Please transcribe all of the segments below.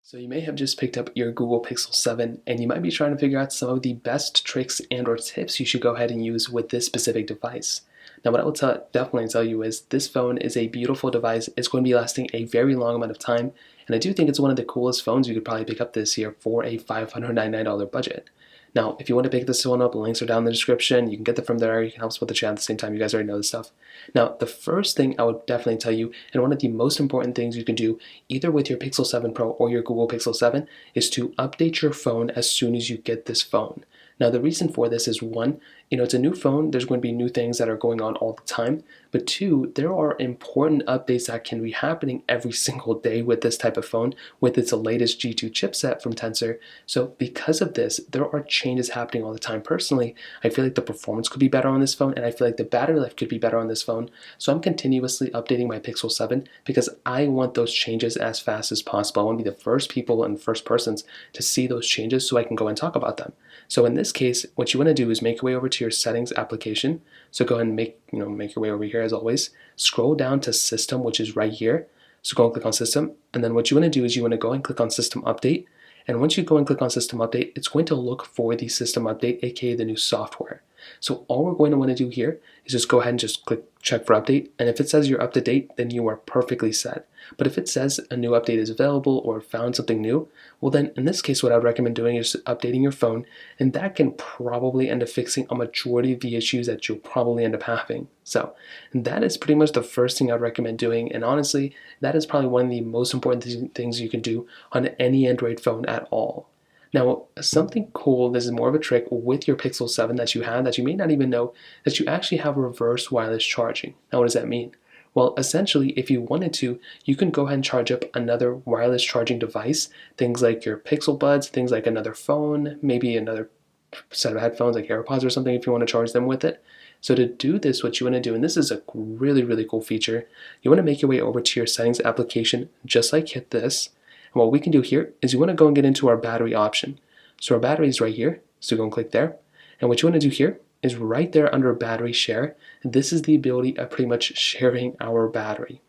So you may have just picked up your Google Pixel 7 and you might be trying to figure out some of the best tricks and or tips you should go ahead and use with this specific device. Now what I will definitely tell you is this phone is a beautiful device. It's going to be lasting a very long amount of time, and I do think it's one of the coolest phones you could probably pick up this year for a $599 budget. Now, if you want to pick this one up, the links are down in the description. You can get them from there. You can help support the channel at the same time. You guys already know this stuff. Now, the first thing I would definitely tell you, and one of the most important things you can do either with your Pixel 7 Pro or your Google Pixel 7, is to update your phone as soon as you get this phone. Now, the reason for this is one, it's a new phone. There's going to be new things that are going on all the time. But two, there are important updates that can be happening every single day with this type of phone, with its latest G2 chipset from Tensor. So because of this, there are changes happening all the time. Personally, I feel like the performance could be better on this phone, and I feel like the battery life could be better on this phone. So I'm continuously updating my Pixel 7 because I want those changes as fast as possible. I want to be the first people and first persons to see those changes so I can go and talk about them. So in this case, what you want to do is make your way over to your settings application. So go ahead and make your way over here as always. Scroll down to system, which is right here. So go and click on system. And then what you want to do is you want to go and click on system update. And once you go and click on system update, it's going to look for the system update, aka the new software. So all we're going to want to do here is just go ahead and just click check for update. And if it says you're up to date, then you are perfectly set. But if it says a new update is available or found something new, well then in this case what I would recommend doing is updating your phone, and that can probably end up fixing a majority of the issues that you'll probably end up having. So that is pretty much the first thing I'd recommend doing, and honestly that is probably one of the most important things you can do on any Android phone at all. Now, something cool, this is more of a trick with your Pixel 7 that you have that you may not even know, that you actually have reverse wireless charging. Now, what does that mean? Well, essentially, if you wanted to, you can go ahead and charge up another wireless charging device, things like your Pixel Buds, things like another phone, maybe another set of headphones like AirPods or something if you want to charge them with it. So to do this, what you want to do, and this is a really, really cool feature, you want to make your way over to your settings application, just like hit this. And what we can do here is you want to go and get into our battery option. So our battery is right here, so go and click there. And what you want to do here is right there under battery share. And this is the ability of pretty much sharing our battery.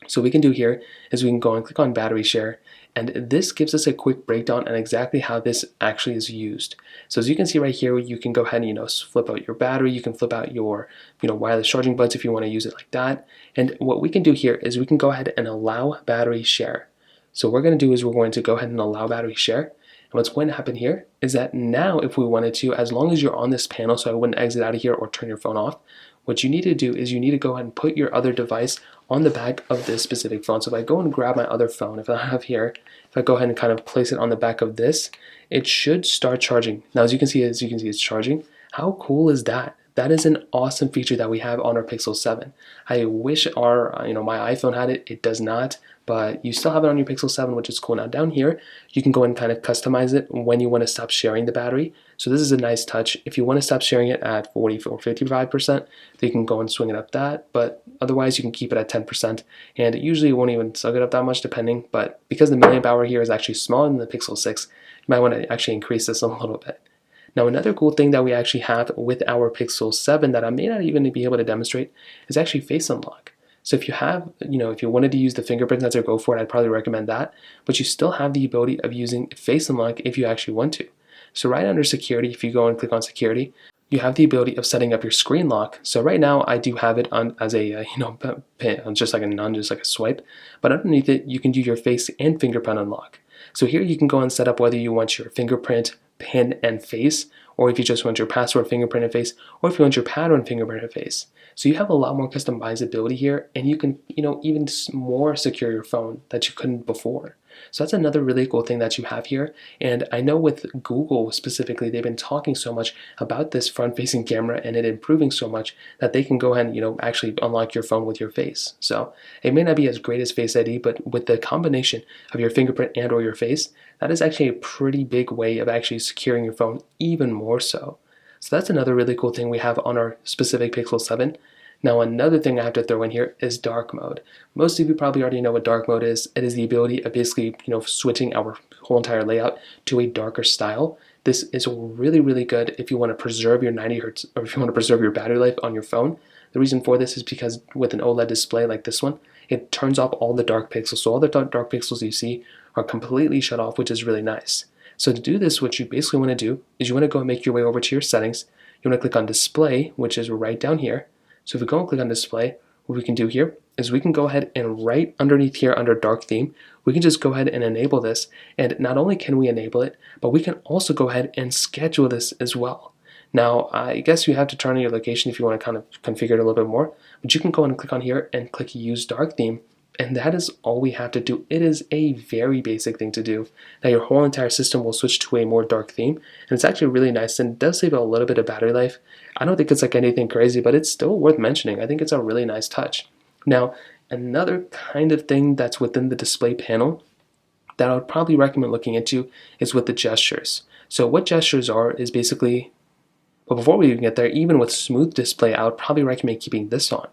So what we can do here is we can go and click on battery share, and this gives us a quick breakdown on exactly how this actually is used. So as you can see right here, you can go ahead and flip out your battery, you can flip out your wireless charging buds if you want to use it like that. And what we can do here is we can go ahead and allow battery share. So what we're going to do is we're going to go ahead and allow battery share. And what's going to happen here is that now if we wanted to, as long as you're on this panel, so I wouldn't exit out of here or turn your phone off, what you need to do is you need to go ahead and put your other device on the back of this specific phone. So if I go and grab my other phone, if I have here, if I go ahead and kind of place it on the back of this, it should start charging. Now as you can see it's charging. How cool is that? That is an awesome feature that we have on our Pixel 7. I wish our, my iPhone had it. It does not, but you still have it on your Pixel 7, which is cool. Now down here, you can go and kind of customize it when you want to stop sharing the battery. So this is a nice touch. If you want to stop sharing it at 40 or 55%, then you can go and swing it up that, but otherwise you can keep it at 10%, and it usually won't even suck it up that much depending, but because the milliamp hour here is actually smaller than the Pixel 6, you might want to actually increase this a little bit. Now another cool thing that we actually have with our Pixel 7 that I may not even be able to demonstrate is actually face unlock. So if you have, if you wanted to use the fingerprint sensor, go for it. I'd probably recommend that. But you still have the ability of using face unlock if you actually want to. So right under security, if you go and click on security, you have the ability of setting up your screen lock. So right now I do have it on as a pin, just like a swipe. But underneath it, you can do your face and fingerprint unlock. So here you can go and set up whether you want your fingerprint, pin, and face, or if you just want your password, fingerprint, and face, or if you want your pattern, fingerprint, and face. So you have a lot more customizability here, and you can, even more secure your phone that you couldn't before. So that's another really cool thing that you have here. And I know with Google specifically, they've been talking so much about this front-facing camera and it improving so much that they can go ahead and, actually unlock your phone with your face. So it may not be as great as Face ID, but with the combination of your fingerprint and or your face, that is actually a pretty big way of actually securing your phone even more so. So that's another really cool thing we have on our specific Pixel 7. Now another thing I have to throw in here is dark mode. Most of you probably already know what dark mode is. It is the ability of basically, switching our whole entire layout to a darker style. This is really, really good if you want to preserve your 90 Hz or if you want to preserve your battery life on your phone. The reason for this is because with an OLED display like this one, it turns off all the dark pixels. So all the dark pixels you see are completely shut off, which is really nice. So to do this, what you basically want to do is you want to go and make your way over to your settings. You want to click on display, which is right down here. So if we go and click on display, what we can do here is we can go ahead and right underneath here under dark theme, we can just go ahead and enable this. And not only can we enable it, but we can also go ahead and schedule this as well. Now, I guess you have to turn on your location if you want to kind of configure it a little bit more, but you can go and click on here and click use dark theme. And that is all we have to do. It is a very basic thing to do. Now your whole entire system will switch to a more dark theme, and it's actually really nice and does save a little bit of battery life. I don't think it's like anything crazy, but it's still worth mentioning. I think it's a really nice touch. Now, another kind of thing that's within the display panel that I would probably recommend looking into is with the gestures. So what gestures are is basically, but before we even get there, even with smooth display, I would probably recommend keeping this on.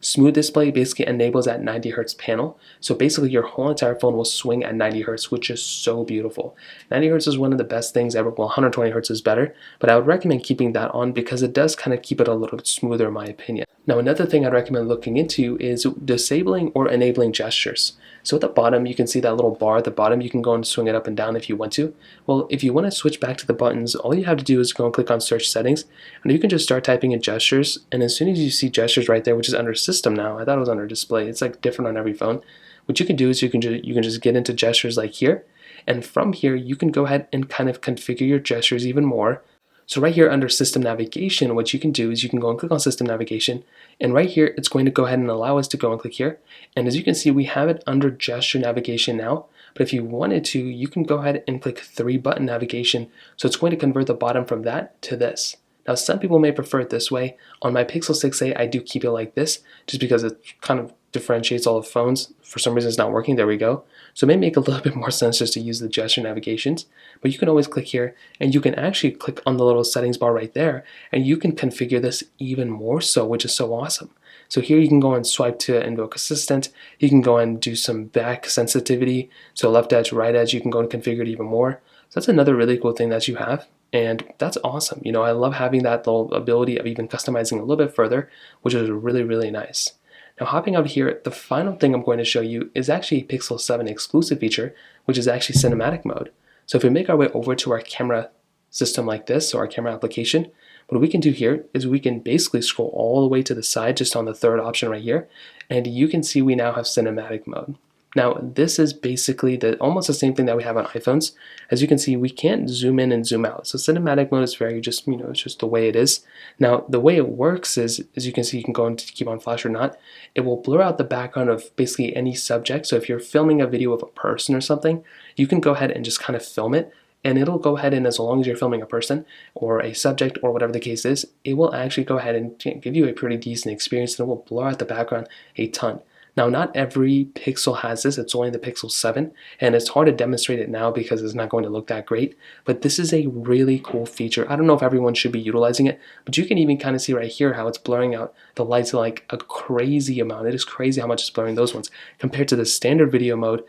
Smooth display basically enables that 90 Hz panel. So basically your whole entire phone will swing at 90 Hz, which is so beautiful. 90 Hz is one of the best things ever. Well, 120 Hz is better, but I would recommend keeping that on because it does kind of keep it a little bit smoother in my opinion. Now another thing I'd recommend looking into is disabling or enabling gestures. So at the bottom, you can see that little bar at the bottom. You can go and swing it up and down if you want to. Well, if you want to switch back to the buttons, all you have to do is go and click on search settings, and you can just start typing in gestures. And as soon as you see gestures right there, which is under system now, I thought it was under display. It's like different on every phone. What you can do is you can just get into gestures like here, and from here you can go ahead and kind of configure your gestures even more. So right here under system navigation, what you can do is you can go and click on system navigation, and right here it's going to go ahead and allow us to go and click here. And as you can see, we have it under gesture navigation now, but if you wanted to, you can go ahead and click 3-button navigation. So it's going to convert the bottom from that to this. Now some people may prefer it this way. On my Pixel 6a, I do keep it like this just because it kind of differentiates all the phones. For some reason it's not working. There we go. So it may make a little bit more sense just to use the gesture navigations, but you can always click here and you can actually click on the little settings bar right there and you can configure this even more so, which is so awesome. So here you can go and swipe to invoke assistant. You can go and do some back sensitivity. So left edge, right edge, you can go and configure it even more. So that's another really cool thing that you have. And that's awesome. You know, I love having that little ability of even customizing a little bit further, which is really, really nice. Now hopping up here, the final thing I'm going to show you is actually a Pixel 7 exclusive feature, which is actually cinematic mode. So if we make our way over to our camera system like this, or our camera application, what we can do here is we can basically scroll all the way to the side just on the third option right here, and you can see we now have cinematic mode. Now this is basically almost the same thing that we have on iPhones. As you can see, we can't zoom in and zoom out. So cinematic mode is very just, you know, it's just the way it is. Now the way it works is, as you can see, you can go and keep on flash or not. It will blur out the background of basically any subject. So if you're filming a video of a person or something, you can go ahead and just kind of film it. And it'll go ahead and, as long as you're filming a person or a subject or whatever the case is, it will actually go ahead and give you a pretty decent experience, and it will blur out the background a ton. Now, not every Pixel has this. It's only the Pixel 7, and it's hard to demonstrate it now because it's not going to look that great, but this is a really cool feature. I don't know if everyone should be utilizing it, but you can even kind of see right here how it's blurring out the lights like a crazy amount. It is crazy how much it's blurring those ones compared to the standard video mode.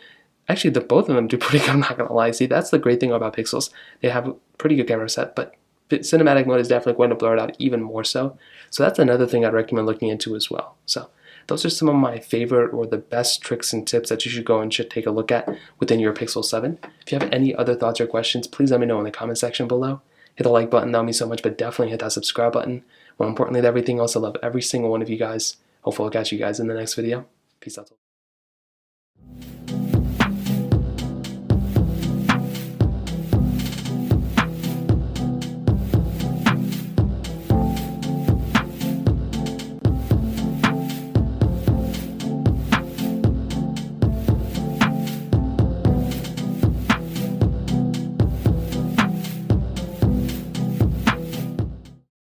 Actually, both of them do pretty good, I'm not going to lie. See, that's the great thing about Pixels. They have a pretty good camera set, but cinematic mode is definitely going to blur it out even more so. So that's another thing I'd recommend looking into as well. So those are some of my favorite or the best tricks and tips that you should go and should take a look at within your Pixel 7. If you have any other thoughts or questions, please let me know in the comment section below. Hit the like button, that would mean so much, but definitely hit that subscribe button. More importantly than everything else, I love every single one of you guys. Hopefully I'll catch you guys in the next video. Peace out.